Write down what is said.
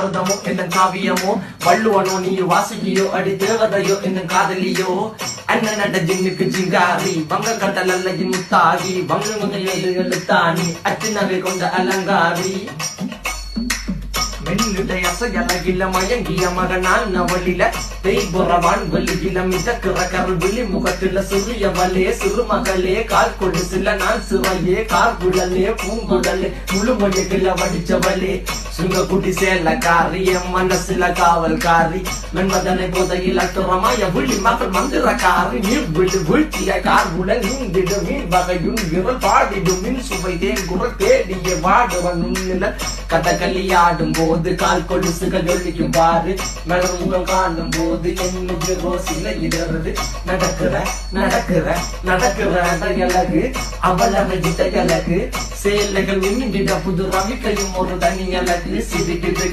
பாரதமோ என்ன காவியமோ வள்ளுவனோ நீ வாசிக்கியோ அடி தேவதையோ என்ன காதலியோ அண்ணன் நட ஜின்னுக்கு ஜிங்காரி வங்க கடல் அல்லையின் முத்தாகி வங்க முனையது எழுத்தாணி அச்சினவை கொண்ட அலங்காரி மென்னுடைய அசையலகில மயங்கிய மகனான் நவளில தேய்புறவான் வெளியில மிதக்கிற கருள் விழி முகத்தில சிறியவளே சிறுமகளே கால் கொண்டு சில நான் சிறையே கார்குழலே பூங்குழலே முழுமொழிகள வடிச்சவளே சுங்கக்குட்டி சேலக்காரி என் மனசுல காவல்காரி மென்மதனை போதையில் அத்துறமாய விழி மகள் மந்திரக்காரி நீர் விழி வீழ்த்திய கார்குழல் நீந்திடு மீன் வகையும் விரல் பாடிடும் மின் சுவை தேங்குறல் தேடிய வாடுவன் உன்னில கதகளியாடும் போது கால் கொலுசுகள் ஒழிக்கும் பாரு மலர் முகம் காணும் போது என்னுடைய ரோசில இடறது நடக்கிற நடக்கிற நடக்கிற அழகு அவளவை அழகு சேலைகள் மின்னிட புது ரவிக்கையும் ஒரு தனி அழகு சிரிக்குது